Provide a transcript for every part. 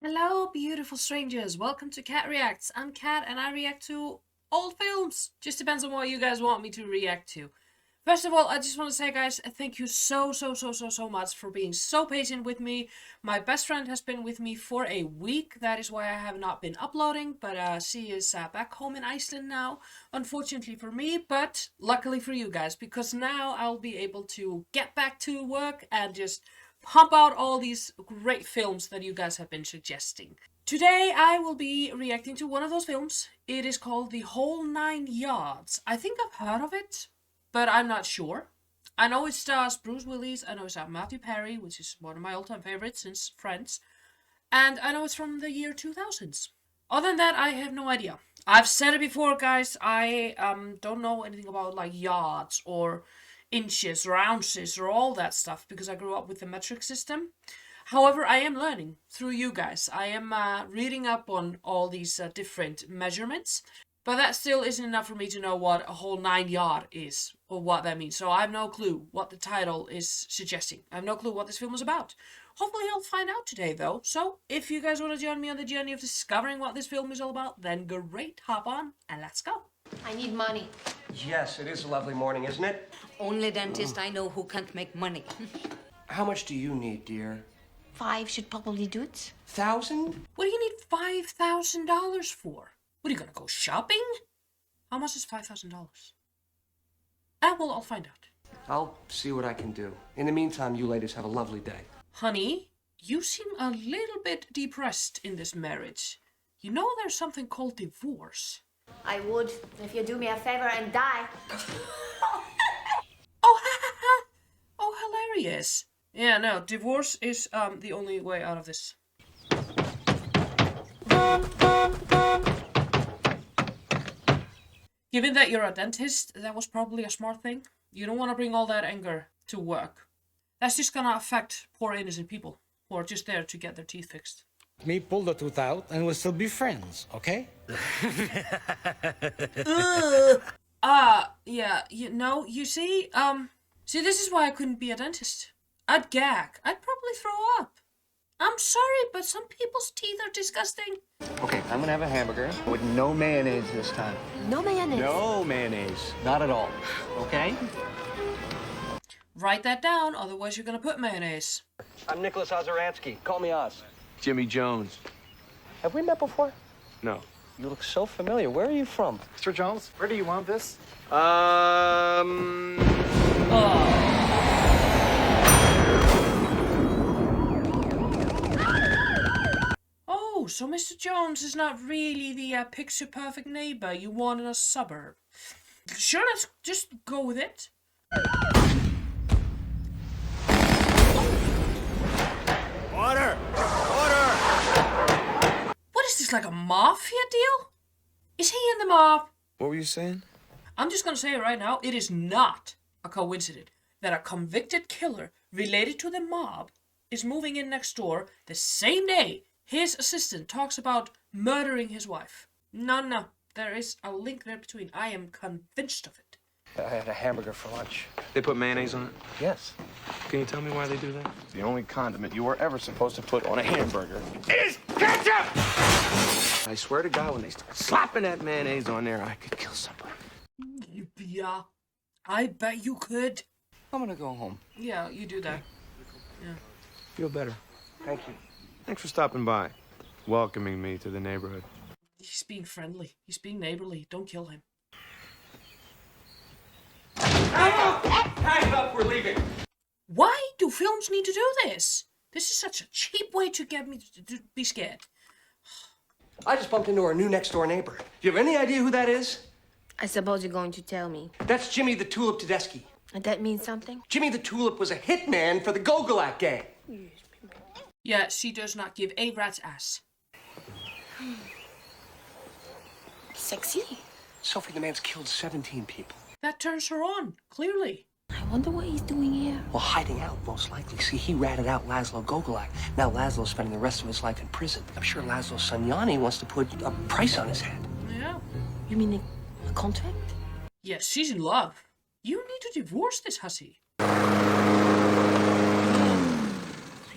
Hello, beautiful strangers. Welcome to Cat Reacts. I'm Cat and I react to old films. Just depends on what you guys want me to react to. First of all, I just want to say, guys, thank you so much for being so patient with me. My best friend has been with me for a week. That is why I have not been uploading, but she is back home in Iceland now. Unfortunately for me, but luckily for you guys, because now I'll be able to get back to work and just pump out all these great films that you guys have been suggesting. Today I will be reacting to one of those films. It is called The Whole 9 Yards. I think I've heard of it, but I'm not sure. I know it stars Bruce Willis, I know it stars Matthew Perry, which is one of my all-time favorites since Friends, and I know it's from the year 2000s. Other than that, I have no idea. I've said it before, guys, I don't know anything about like yards or inches or ounces or all that stuff because I grew up with the metric system. However, I am learning through you guys. I am reading up on all these different measurements, but that still isn't enough for me to know what a whole 9 yard is or what that means. So I have no clue what the title is suggesting. I have no clue what this film is about. Hopefully I'll find out today though. So if you guys want to join me on the journey of discovering what this film is all about, then great, hop on and let's go. I need money. Yes, it is a lovely morning, isn't it? Only dentist I know who can't make money. How much do you need, dear? 5 should probably do it. 1,000? What do you need $5,000 for? What, are you gonna go shopping? How much is $5,000? Well, I'll find out. I'll see what I can do. In the meantime, you ladies have a lovely day. Honey, you seem a little bit depressed in this marriage. You know there's something called divorce. I would, if you do me a favor and die. Oh, hilarious. Yeah, no, divorce is the only way out of this. Given that you're a dentist, that was probably a smart thing. You don't want to bring all that anger to work. That's just gonna affect poor innocent people who are just there to get their teeth fixed. Me pull the tooth out and we'll still be friends, okay? Yeah, you see, this is why I couldn't be a dentist. I'd gag. I'd probably throw up. I'm sorry, but some people's teeth are disgusting. Okay, I'm gonna have a hamburger with no mayonnaise this time. No mayonnaise. No mayonnaise. Not at all. Okay? Write that down, otherwise you're gonna put mayonnaise. I'm Nicholas Ozeransky. Call me Oz. Jimmy Jones. Have we met before? No. You look so familiar. Where are you from? Mr. Jones, where do you want this? Oh, so Mr. Jones is not really the picture-perfect neighbor you want in a suburb. Sure, let's just go with it. Order! Order! What is this, like a mafia deal? Is he in the mob? What were you saying? I'm just gonna say it right now, it is not a coincidence that a convicted killer related to the mob is moving in next door the same day his assistant talks about murdering his wife. No, there is a link there between. I am convinced of it. I had a hamburger for lunch. They put mayonnaise on it? Yes. Can you tell me why they do that? The only condiment you were ever supposed to put on a hamburger. I swear to God, when they start slapping that mayonnaise on there, I could kill somebody. Yeah, I bet you could. I'm gonna go home. Yeah, you do that. Yeah. Feel better. Thank you. Thanks for stopping by, welcoming me to the neighborhood. He's being friendly. He's being neighborly. Don't kill him. Pack up, we're leaving. Why do films need to do this? This is such a cheap way to get me to be scared. I just bumped into our new next-door neighbor. Do you have any idea who that is? I suppose you're going to tell me. That's Jimmy the Tulip Tedeschi. And that means something? Jimmy the Tulip was a hitman for the Gogolak gang. Yeah, she does not give a rat's ass. Sexy. Sophie, the man's killed 17 people. That turns her on, clearly. I wonder what he's doing here. Well, hiding out, most likely. See, he ratted out Laszlo Gogolak. Now Laszlo's spending the rest of his life in prison. I'm sure Laszlo's son Yanni wants to put a price on his head. Yeah. You mean a contract? Yes, she's in love. You need to divorce this hussy.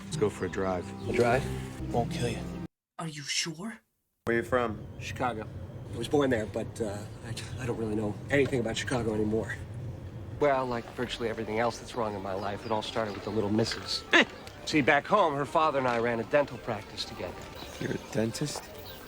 Let's go for a drive. A drive? Won't kill you. Are you sure? Where you from? Chicago. I was born there, but I don't really know anything about Chicago anymore. Well, like virtually everything else that's wrong in my life, it all started with the little missus. See, back home, her father and I ran a dental practice together. You're a dentist?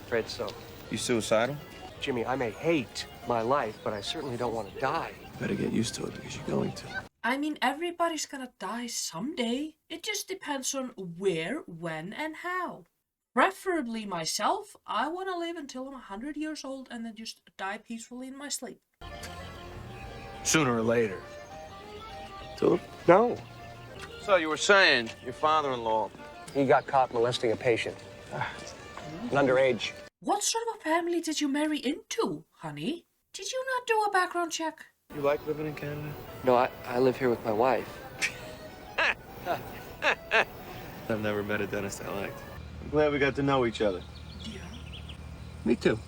Afraid so. You suicidal? Jimmy, I may hate my life, but I certainly don't want to die. Better get used to it because you're going to. I mean, everybody's gonna die someday. It just depends on where, when, and how. Preferably myself, I want to live until I'm 100 years old and then just die peacefully in my sleep. Sooner or later. Tulip? No. So you were saying, your father-in-law... He got caught molesting a patient. An underage. What sort of a family did you marry into, honey? Did you not do a background check? You like living in Canada? No, I live here with my wife. I've never met a dentist I liked. I'm glad we got to know each other. Yeah. Me too.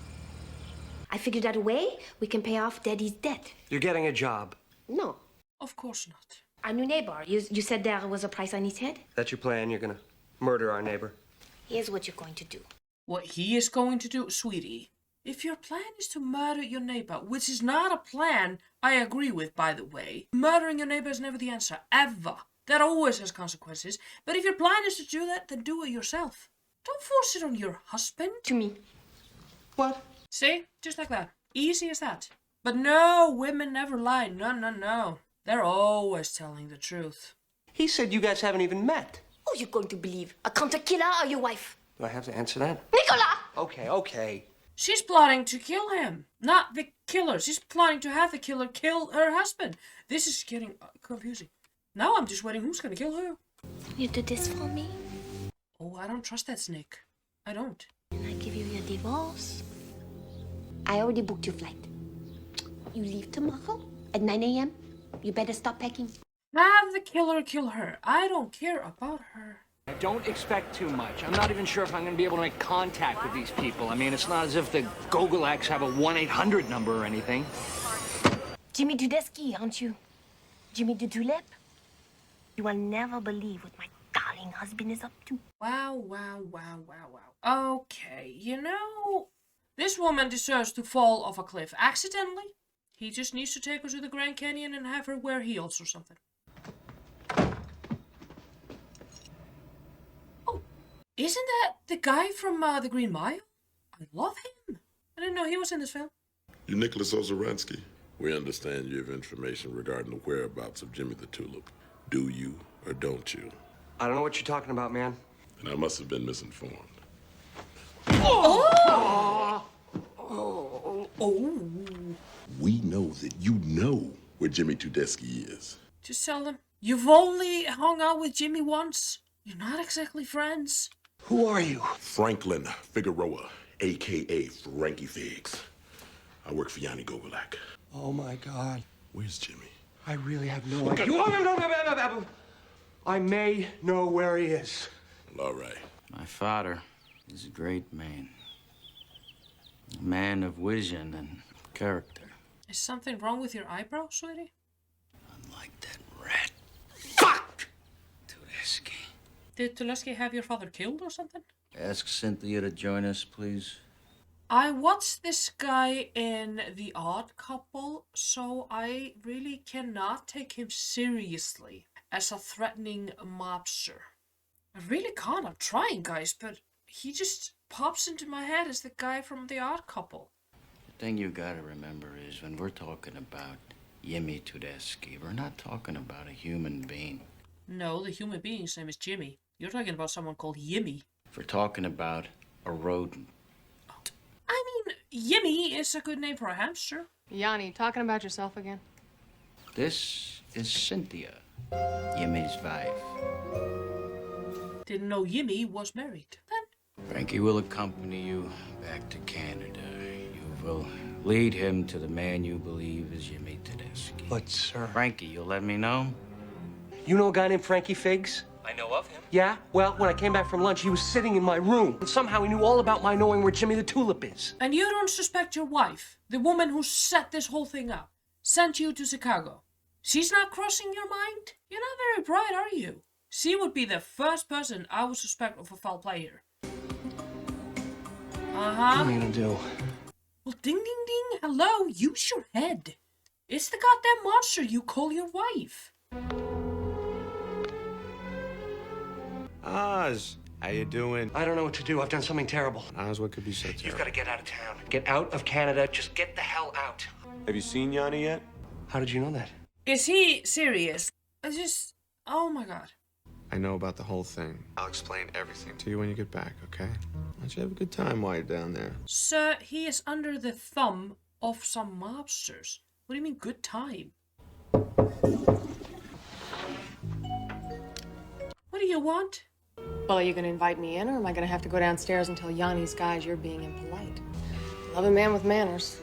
I figured out a way we can pay off Daddy's debt. You're getting a job. No. Of course not. Our new neighbor. You said there was a price on his head? That's your plan? You're gonna murder our neighbor? Here's what you're going to do. What he is going to do, sweetie. If your plan is to murder your neighbor, which is not a plan I agree with, by the way, murdering your neighbor is never the answer, ever. That always has consequences. But if your plan is to do that, then do it yourself. Don't force it on your husband. To me. What? See? Just like that. Easy as that. But no, women never lie. No, no, no. They're always telling the truth. He said you guys haven't even met. Who are you going to believe? A counter killer or your wife? Do I have to answer that? Nicola! Okay. She's plotting to kill him, not the killer. She's plotting to have the killer kill her husband. This is getting confusing. Now I'm just waiting who's gonna kill her. You do this for me? Oh, I don't trust that snake. I don't. And I give you your divorce. I already booked your flight. You leave tomorrow at 9 a.m. You better stop packing. Have the killer kill her. I don't care about her. Don't expect too much. I'm not even sure if I'm going to be able to make contact with these people. I mean, it's not as if the Gogolaks have a 1-800 number or anything. Jimmy Dudesky, aren't you? Jimmy the Tulip? You will never believe what my darling husband is up to. Wow, wow, wow, wow, wow. Okay, you know, this woman deserves to fall off a cliff accidentally. He just needs to take her to the Grand Canyon and have her wear heels or something. Oh, isn't that the guy from The Green Mile? I love him. I didn't know he was in this film. You Nicholas Ozaransky? We understand you have information regarding the whereabouts of Jimmy the Tulip. Do you or don't you? I don't know what you're talking about, man. And I must have been misinformed. Oh! We know that you know where Jimmy Tudesky is. Just tell them, you've only hung out with Jimmy once. You're not exactly friends. Who are you? Franklin Figueroa, a.k.a. Frankie Figs. I work for Yanni Gogolak. Oh, my God. Where's Jimmy? I really have no idea. I may know where he is. Well, all right. My father is a great man. A man of vision and character. Is something wrong with your eyebrow, sweetie? Unlike that rat. Fuck! Tudesky. Did Tuleski have your father killed or something? Ask Cynthia to join us, please. I watched this guy in The Odd Couple, so I really cannot take him seriously as a threatening mobster. I really can't. I'm trying, guys, but he just pops into my head as the guy from The Odd Couple. The thing you gotta remember is when we're talking about Jimmy Tudesky, we're not talking about a human being. No, the human being's name is Jimmy. You're talking about someone called Yimmy. We're talking about a rodent. I mean, Yimmy is a good name for a hamster. Yanni, talking about yourself again? This is Cynthia, Jimmy's wife. Didn't know Yimmy was married. Then Frankie will accompany you back to Canada. You will lead him to the man you believe is Jimmy Tudesky. But, sir... Frankie, you'll let me know? You know a guy named Frankie Figs? I know of him. Yeah? Well, when I came back from lunch, he was sitting in my room. And somehow he knew all about my knowing where Jimmy the Tulip is. And you don't suspect your wife, the woman who set this whole thing up, sent you to Chicago. She's not crossing your mind? You're not very bright, are you? She would be the first person I would suspect of a foul play here. What am I gonna do? Well, ding, ding, ding. Hello, use your head. It's the goddamn monster you call your wife. Oz, how you doing? I don't know what to do. I've done something terrible. Oz, what could be so terrible? You've got to get out of town. Get out of Canada. Just get the hell out. Have you seen Yanni yet? How did you know that? Is he serious? Oh my god. I know about the whole thing. I'll explain everything to you when you get back, okay? Why don't you have a good time while you're down there? Sir, he is under the thumb of some mobsters. What do you mean, good time? What do you want? Well, are you gonna invite me in, or am I gonna have to go downstairs and tell Yanni's guys you're being impolite? Love a man with manners.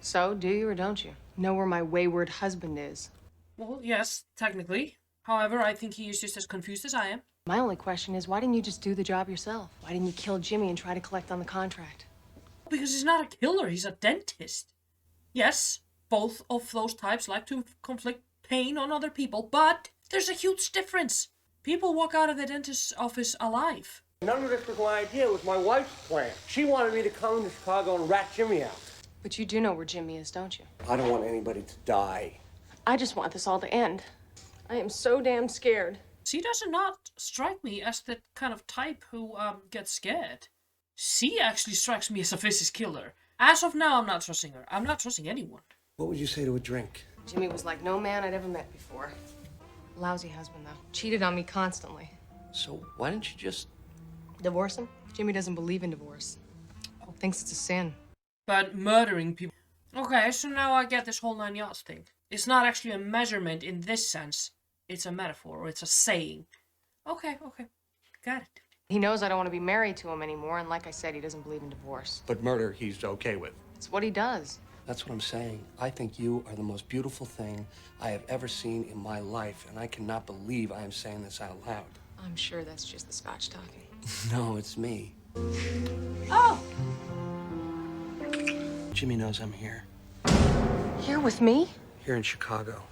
So, do you or don't you? Know where my wayward husband is? Well, yes, technically. However, I think he is just as confused as I am. My only question is, why didn't you just do the job yourself? Why didn't you kill Jimmy and try to collect on the contract? Because he's not a killer, he's a dentist. Yes, both of those types like to inflict pain on other people, but there's a huge difference. People walk out of the dentist's office alive. None of this was my idea. It was my wife's plan. She wanted me to come to Chicago and rat Jimmy out. But you do know where Jimmy is, don't you? I don't want anybody to die. I just want this all to end. I am so damn scared. She does not strike me as the kind of type who gets scared. She actually strikes me as a vicious killer. As of now, I'm not trusting her. I'm not trusting anyone. What would you say to a drink? Jimmy was like no man I'd ever met before. Lousy husband, though. Cheated on me constantly. So why didn't you just... Divorce him? Jimmy doesn't believe in divorce. Thinks it's a sin. But murdering people... Okay, so now I get this whole 9 yards thing. It's not actually a measurement in this sense. It's a metaphor, or it's a saying. Okay. Got it. He knows I don't want to be married to him anymore, and like I said, he doesn't believe in divorce. But murder he's okay with. It's what he does. That's what I'm saying. I think you are the most beautiful thing I have ever seen in my life, and I cannot believe I am saying this out loud. I'm sure that's just the Scotch talking. No, it's me. Oh! Jimmy knows I'm here. Here with me? Here in Chicago.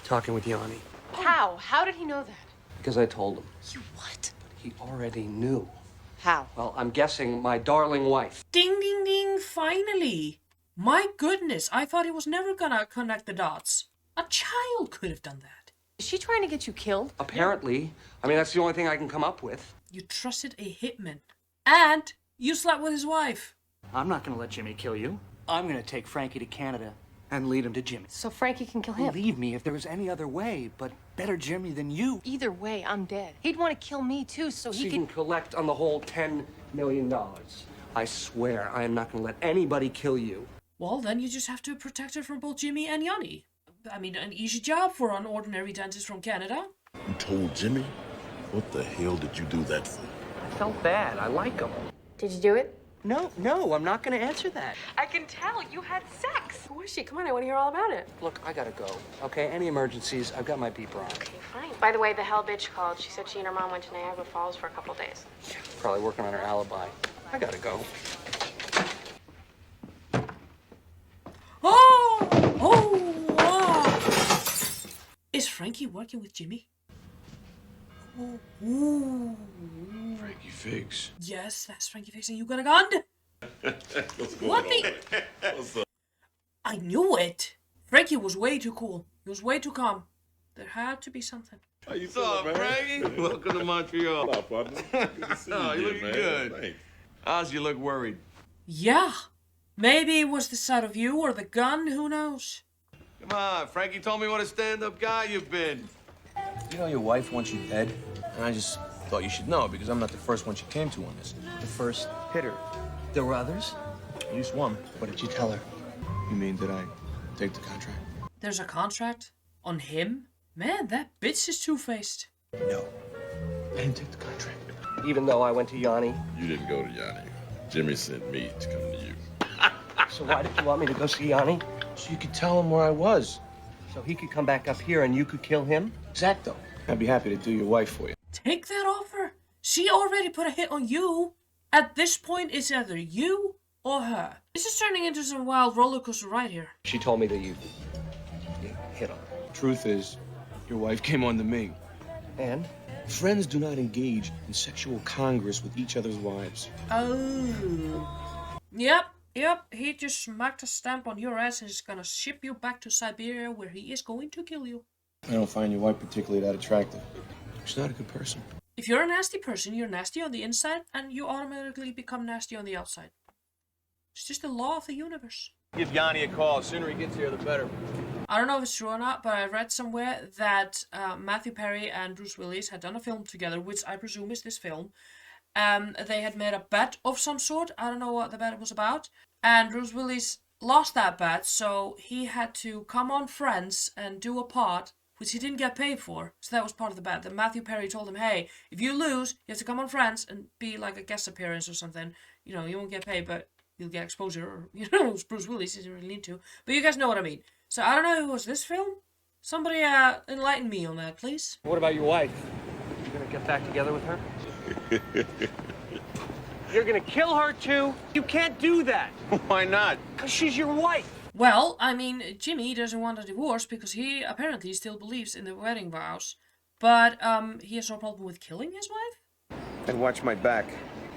Talking with Yanni. How? How did he know that? Because I told him. You what? He already knew. How? Well, I'm guessing my darling wife. Ding, ding, ding, finally. My goodness, I thought he was never gonna connect the dots. A child could have done that. Is she trying to get you killed? Apparently. I mean, that's the only thing I can come up with. You trusted a hitman. And you slept with his wife. I'm not gonna let Jimmy kill you. I'm gonna take Frankie to Canada and lead him to Jimmy. So Frankie can kill him? Believe me, if there was any other way, but better Jimmy than you. Either way, I'm dead. He'd want to kill me, too, so he She can... can collect on the whole $10 million. I swear I am not going to let anybody kill you. Well, then you just have to protect her from both Jimmy and Yanni. I mean, an easy job for an ordinary dentist from Canada. You told Jimmy? What the hell did you do that for? I felt bad. I like him. Did you do it? No, I'm not gonna answer that. I can tell. You had sex. Who is she? Come on, I want to hear all about it. Look, I gotta go, okay? Any emergencies, I've got my beeper on. Okay, fine. By the way, the hell bitch called. She said she and her mom went to Niagara Falls for a couple days. Probably working on her alibi. I gotta go. Oh! Is Frankie working with Jimmy? Ooh. Frankie Figs. Yes, that's Frankie Fix, and you got a gun? What's going What on, the? man? What's up? I knew it. Frankie was way too cool. He was way too calm. There had to be something. How you What's up, feeling, man? Frankie? Welcome to Montreal. What's up, partner? Good to see Oh, you you again, looking man. good. Thanks. Oz, you look worried. Yeah. Maybe it was the sight of you or the gun, who knows? Come on, Frankie told me what a stand-up guy you've been. You know your wife wants you dead? And I just thought you should know because I'm not the first one she came to on this. The first hitter. There were others? Just one. What did you tell her? You mean, did I take the contract? There's a contract? On him? Man, that bitch is two-faced. No. I didn't take the contract. Even though I went to Yanni. You didn't go to Yanni. Jimmy sent me to come to you. So why did you want me to go see Yanni? So you could tell him where I was. So he could come back up here and you could kill him? Exacto. I'd be happy to do your wife for you. Take that offer. She already put a hit on you. At this point, it's either you or her. This is turning into some wild roller coaster ride here. She told me that you hit on her. Truth is, your wife came on to me. And? Friends do not engage in sexual congress with each other's wives. Oh. Yep. He just smacked a stamp on your ass and is gonna ship you back to Siberia where he is going to kill you. I don't find your wife particularly that attractive. She's not a good person. If you're a nasty person, you're nasty on the inside and you automatically become nasty on the outside. It's just the law of the universe. Give Yanni a call. The sooner he gets here, the better. I don't know if it's true or not, but I read somewhere that Matthew Perry and Bruce Willis had done a film together, which I presume is this film. They had made a bet of some sort. I don't know what the bet was about. And Bruce Willis lost that bet, so he had to come on Friends and do a part, which he didn't get paid for. So that was part of the bet. That Matthew Perry told him, hey, if you lose, you have to come on Friends and be like a guest appearance or something. You know, you won't get paid, but you'll get exposure. Or, you know, it's Bruce Willis, he didn't really need to. But you guys know what I mean. So I don't know if it was this film. Somebody enlighten me on that, please. What about your wife? You gonna get back together with her? You're gonna kill her too? You can't do that. Why not? Because she's your wife. Well, I mean, Jimmy doesn't want a divorce because he apparently still believes in the wedding vows. But he has no problem with killing his wife? And watch my back.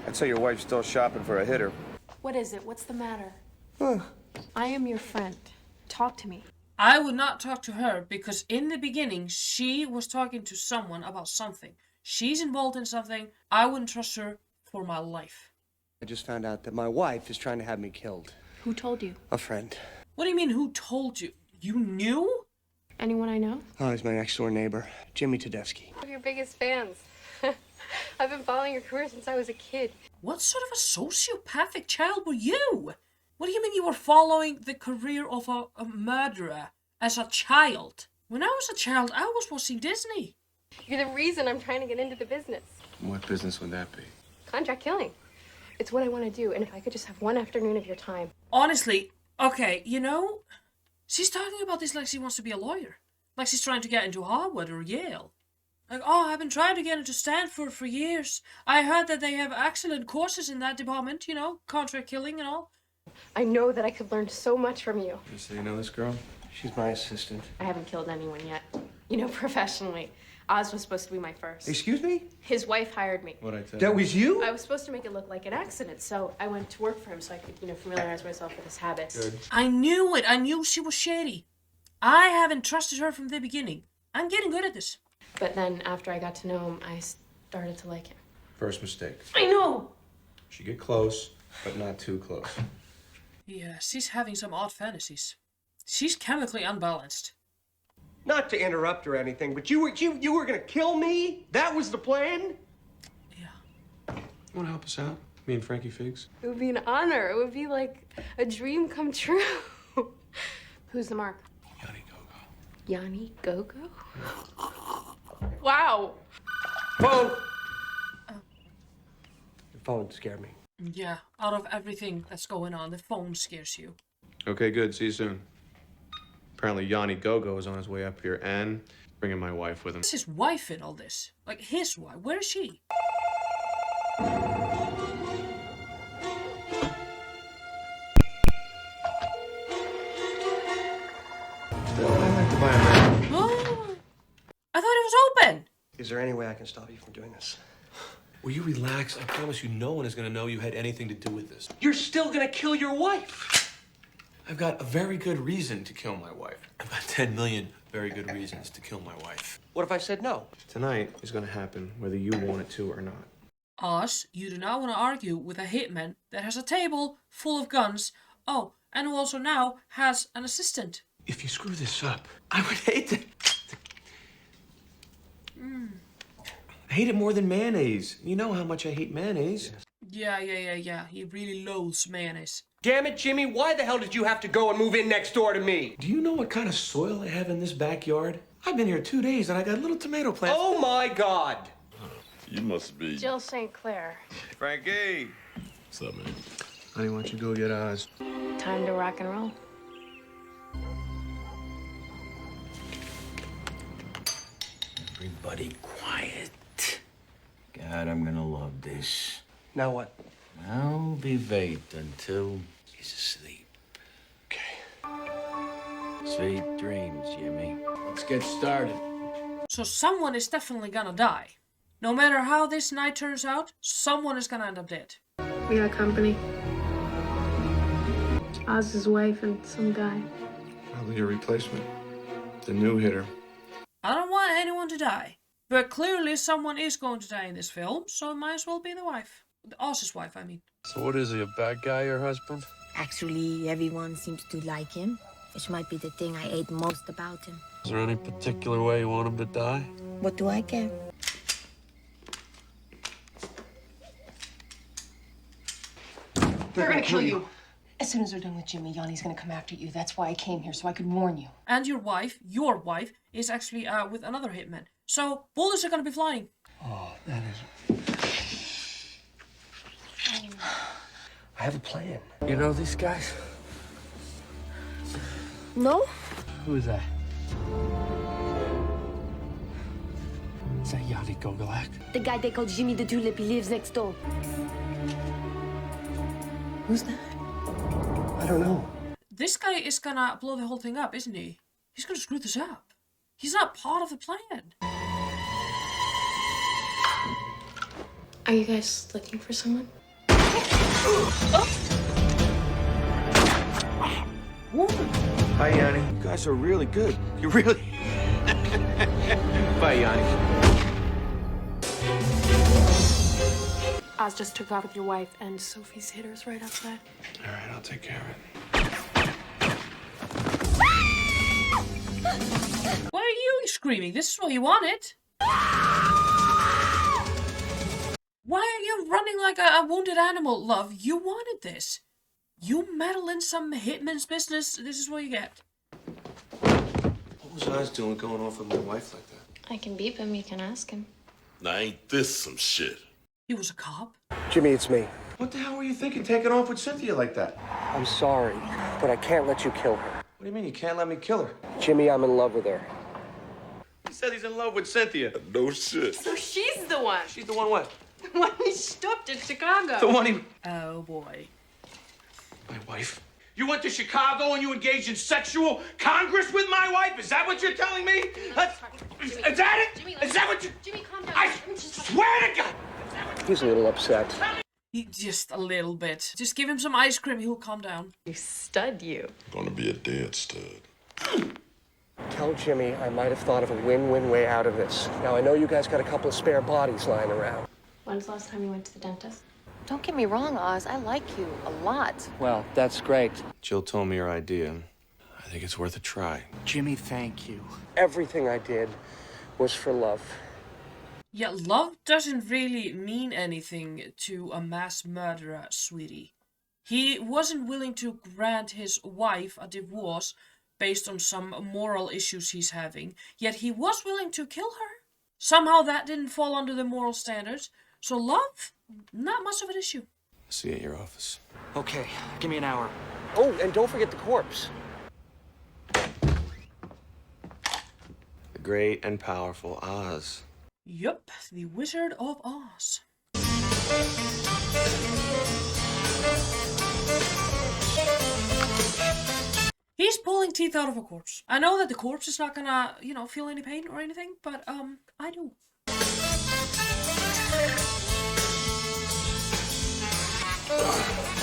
I'd say your wife's still shopping for a hitter. What is it? What's the matter? I am your friend. Talk to me. I would not talk to her because in the beginning she was talking to someone about something. She's involved in something. I wouldn't trust her for my life. I just found out that my wife is trying to have me killed. Who told you? A friend. What do you mean, who told you? You knew? Anyone I know? Oh, he's my next door neighbor, Jimmy Tedeschi. One of your biggest fans. I've been following your career since I was a kid. What sort of a sociopathic child were you? What do you mean you were following the career of a murderer as a child? When I was a child, I was watching Disney. You're the reason I'm trying to get into the business. What business would that be? Contract killing. It's what I want to do, and if I could just have one afternoon of your time. Honestly, okay, you know, she's talking about this like she wants to be a lawyer. Like she's trying to get into Harvard or Yale. Like, oh, I've been trying to get into Stanford for years. I heard that they have excellent courses in that department, you know, contract killing and all. I know that I could learn so much from you. So you know this girl? She's my assistant. I haven't killed anyone yet. You know, professionally. Oz was supposed to be my first. Excuse me? His wife hired me. What'd I tell you? That was you? I was supposed to make it look like an accident, so I went to work for him so I could, you know, familiarize myself with his habits. Good. I knew it. I knew she was shady. I haven't trusted her from the beginning. I'm getting good at this. But then after I got to know him, I started to like him. First mistake. I know. She get close, but not too close. Yeah, she's having some odd fantasies. She's chemically unbalanced. Not to interrupt or anything, but you were gonna kill me? That was the plan? Yeah. You wanna help us out? Me and Frankie Figs? It would be an honor. It would be like a dream come true. Who's the mark? Yanni Gogo. Yanni Gogo? Wow. Phone! The phone scared me. Yeah, out of everything that's going on, the phone scares you. Okay, good. See you soon. Apparently Yanni Gogo is on his way up here and bringing my wife with him. What's his wife in all this? Like, his wife? Where is she? I'd like to buy a man. Oh, I thought it was open. Is there any way I can stop you from doing this? Will you relax? I promise you no one is going to know you had anything to do with this. You're still gonna kill your wife! I've got a very good reason to kill my wife. I've got 10 million very good reasons to kill my wife. What if I said no? Tonight is gonna happen whether you want it to or not. Oz, you do not want to argue with a hitman that has a table full of guns. Oh, and who also now has an assistant. If you screw this up, I would hate to... I hate it more than mayonnaise. You know how much I hate mayonnaise. Yeah. He really loathes mayonnaise. Damn it, Jimmy, why the hell did you have to go and move in next door to me? Do you know what kind of soil I have in this backyard? I've been here 2 days and I got little tomato plants. Oh my God! You must be... Jill St. Clair. Frankie! What's up, man? Honey, why don't you go get Oz? Time to rock and roll. Everybody quiet. God, I'm gonna love this. Now what? I'll be wait until he's asleep. Okay. Sweet dreams, Jimmy. Let's get started. So someone is definitely gonna die. No matter how this night turns out, someone is gonna end up dead. We got company. Oz's wife and some guy. Probably your replacement. The new hitter. I don't want anyone to die. But clearly someone is going to die in this film, so it might as well be the wife. Oz's wife, I mean. So what is he, a bad guy, your husband? Actually, everyone seems to like him, which might be the thing I hate most about him. Is there any particular way you want him to die? What do I care? They're gonna kill you. As soon as they're done with Jimmy, Yanni's gonna come after you. That's why I came here, so I could warn you. And your wife, is actually with another hitman. So bullets are gonna be flying. Oh, that is... I have a plan. You know these guys? No? Who is that? Is that Yanni Gogolak? The guy they call Jimmy the Tulip, he lives next door. Who's that? I don't know. This guy is gonna blow the whole thing up, isn't he? He's gonna screw this up. He's not part of the plan. Are you guys looking for someone? Hi, Yanni. You guys are really good. You really... Bye, Yanni. Oz just took off with your wife, and Sophie's hitter's right outside. All right, I'll take care of it. Why are you screaming? This is what you wanted. Why are you running like a wounded animal, love? You wanted this. You meddle in some hitman's business, this is what you get. What was Oz doing going off with my wife like that? I can beep him, you can ask him. Now ain't this some shit? He was a cop. Jimmy, it's me. What the hell were you thinking taking off with Cynthia like that? I'm sorry, but I can't let you kill her. What do you mean you can't let me kill her? Jimmy, I'm in love with her. He said he's in love with Cynthia. No shit. So she's the one. She's the one what? The one he stopped in Chicago. The one he... Oh boy. My wife? You went to Chicago and you engaged in sexual congress with my wife? Is that what you're telling me? Is that it? Jimmy, Is that what you... Jimmy, calm down. I swear to God! He's a little upset. Just a little bit. Just give him some ice cream, he'll calm down. You stud, you. Gonna be a dead stud. Tell Jimmy I might have thought of a win-win way out of this. Now, I know you guys got a couple of spare bodies lying around. When's the last time you went to the dentist? Don't get me wrong, Oz. I like you a lot. Well, that's great. Jill told me your idea. I think it's worth a try. Jimmy, thank you. Everything I did was for love. Yeah, love doesn't really mean anything to a mass murderer, sweetie. He wasn't willing to grant his wife a divorce based on some moral issues he's having, yet he was willing to kill her. Somehow that didn't fall under the moral standards, so love, not much of an issue. See you at your office. Okay, give me an hour. Oh, and don't forget the corpse. The great and powerful Oz. Yup, the Wizard of Oz. He's pulling teeth out of a corpse. I know that the corpse is not gonna, feel any pain or anything, but, I do.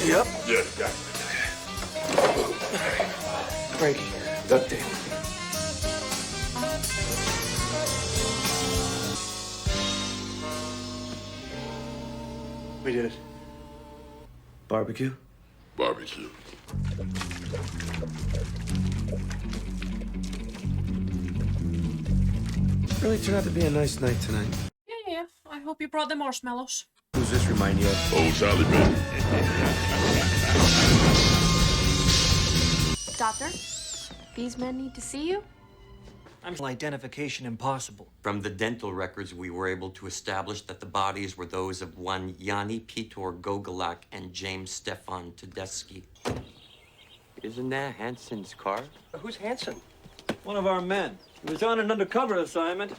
Yep. Yeah, got it. Frankie, duct tape. We did it. Barbecue? Barbecue. Really turned out to be a nice night tonight. Yeah. I hope you brought the marshmallows. Who's this remind you of? Old Charlie Bay. Doctor, these men need to see you. Identification impossible. From the dental records, we were able to establish that the bodies were those of one Yanni Peter Gogolak and James Stefan Tedeschi. Isn't that Hanson's car? Who's Hanson? One of our men. He was on an undercover assignment.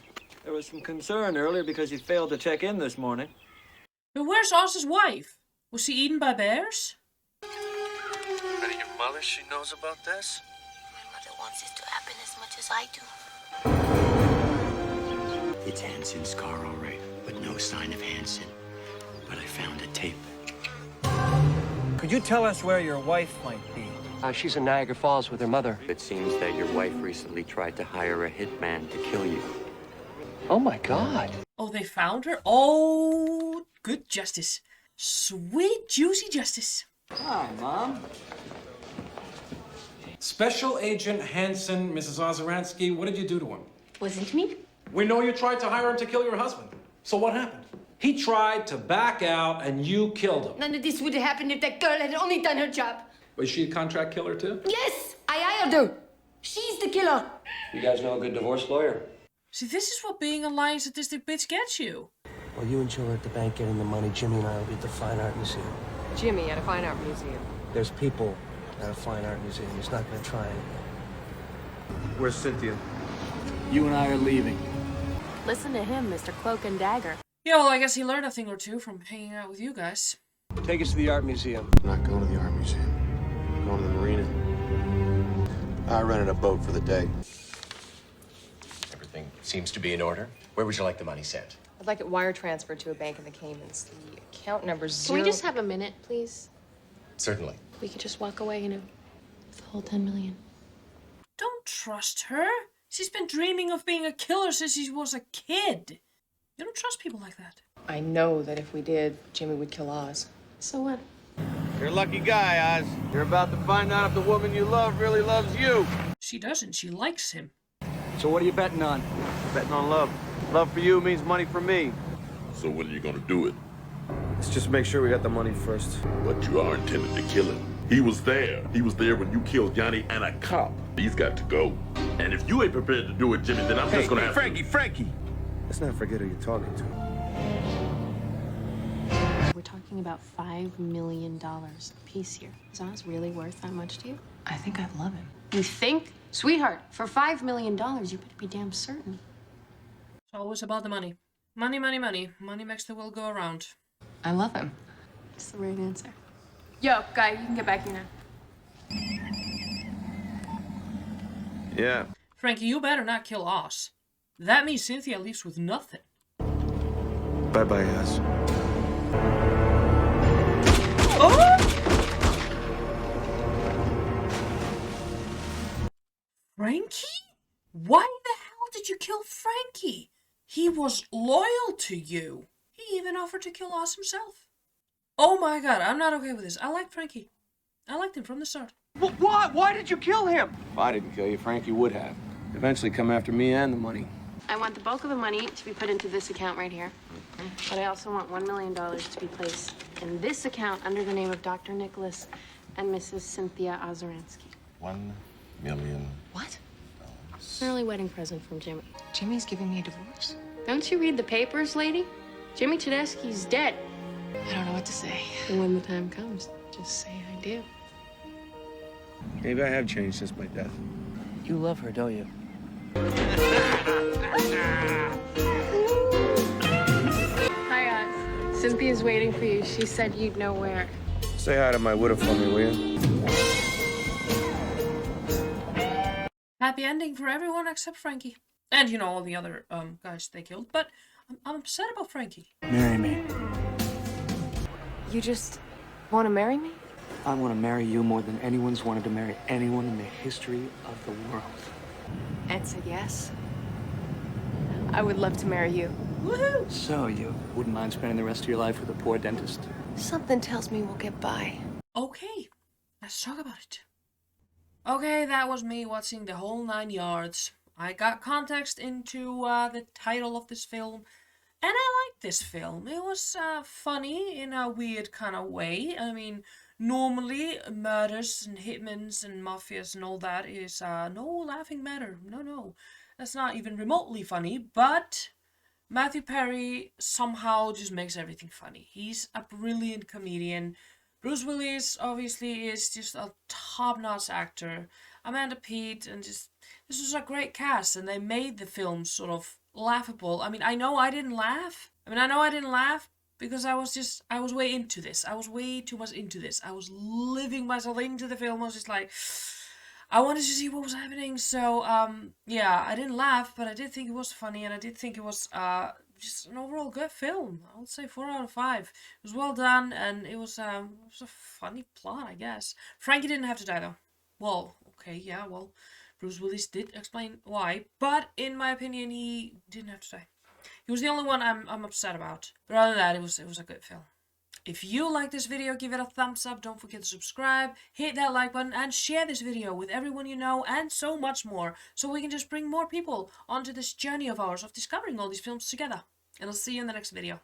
There was some concern earlier because he failed to check in this morning. But where's Oz's wife? Was she eaten by bears? And your mother, she knows about this? My mother wants this to happen as much as I do. It's Hansen's car, all right, but no sign of Hansen. But I found a tape. Could you tell us where your wife might be? She's in Niagara Falls with her mother. It seems that your wife recently tried to hire a hitman to kill you. Oh my God. Oh, they found her? Oh, good justice. Sweet, juicy justice. Hi, Mom. Special Agent Hansen, Mrs. Ozeransky, what did you do to him? Wasn't me? We know you tried to hire him to kill your husband. So what happened? He tried to back out and you killed him. None of this would have happened if that girl had only done her job. Was she a contract killer too? Yes, I hired her. She's the killer. You guys know a good divorce lawyer? See, this is what being a lying statistic bitch gets you. Well, you and Jill are at the bank getting the money. Jimmy and I will be at the Fine Art Museum. Jimmy at a fine art museum. There's people at a Fine Art Museum. He's not going to try it. Where's Cynthia? You and I are leaving. Listen to him, Mr. Cloak and Dagger. Yeah, well, I guess he learned a thing or two from hanging out with you guys. Take us to the art museum. I'm not going to the art museum. I'm going to the marina. I rented a boat for the day. Everything seems to be in order. Where would you like the money sent? I'd like it wire transferred to a bank in the Caymans. The account number's 0. Can we just have a minute, please? Certainly. We could just walk away, with the whole 10 million. Don't trust her. She's been dreaming of being a killer since she was a kid. You don't trust people like that. I know that if we did, Jimmy would kill Oz. So what? You're a lucky guy, Oz. You're about to find out if the woman you love really loves you. She doesn't. She likes him. So what are you betting on? Betting on love. Love for you means money for me. So when are you gonna do it? Let's just make sure we got the money first. But you are intended to kill him. He was there. He was there when you killed Johnny and a cop. He's got to go. And if you ain't prepared to do it, Jimmy, then I'm just gonna have Frankie! Let's not forget who you're talking to. We're talking about $5 million a piece here. Is Oz really worth that much to you? I think I love him. You think? Sweetheart, for $5 million, you better be damn certain. It's always about the money. Money, money, money. Money makes the world go around. I love him. That's the right answer. Yo, guy, you can get back here now. Yeah. Frankie, you better not kill Oz. That means Cynthia leaves with nothing. Bye-bye, Oz. Oh! Frankie? Why the hell did you kill Frankie? He was loyal to you. He even offered to kill Oz himself. Oh my god, I'm not okay with this. I like Frankie. I liked him from the start. Why? Why did you kill him? If I didn't kill you, Frankie would have. Eventually come after me and the money. I want the bulk of the money to be put into this account right here. But I also want $1 million to be placed in this account under the name of Dr. Nicholas and Mrs. Cynthia Ozeransky. $1 million. What? An early wedding present from Jimmy. Jimmy's giving me a divorce? Don't you read the papers, lady? Jimmy Tedeschi's dead. I don't know what to say. And when the time comes, just say I do. Maybe I have changed since my death. You love her, don't you? Hi, Oz. Cynthia's waiting for you. She said you'd know where. Say hi to my widow for me, will you? Happy ending for everyone except Frankie. And, you know, all the other guys they killed. But I'm upset about Frankie. Marry me. You just want to marry me? I want to marry you more than anyone's wanted to marry anyone in the history of the world. Ed said yes. I would love to marry you. Woohoo! So you wouldn't mind spending the rest of your life with a poor dentist? Something tells me we'll get by. Okay, let's talk about it. Okay, that was me watching the whole 9 yards. I got context into the title of this film, and I liked this film. It was funny in a weird kind of way. I mean, normally murders and hitmans and mafias and all that is no laughing matter. No, that's not even remotely funny. But Matthew Perry somehow just makes everything funny. He's a brilliant comedian. Bruce Willis obviously is just a top-notch actor. Amanda Peet, and just this was a great cast, and they made the film sort of laughable. I mean, I know I didn't laugh. Because I was way into this. I was way too much into this. I was living myself into the film. I was just like, I wanted to see what was happening, so yeah, I didn't laugh, but I did think it was funny, and I did think it was just an overall good film. I would say 4 out of 5. It was well done, and it was a funny plot, I guess. Frankie didn't have to die though. Well, okay, yeah, well, Bruce Willis did explain why, but in my opinion, he didn't have to die. He was the only one I'm upset about. But other than that, it was a good film. If you like this video, give it a thumbs up, don't forget to subscribe, hit that like button, and share this video with everyone you know, and so much more, so we can just bring more people onto this journey of ours of discovering all these films together. And I'll see you in the next video.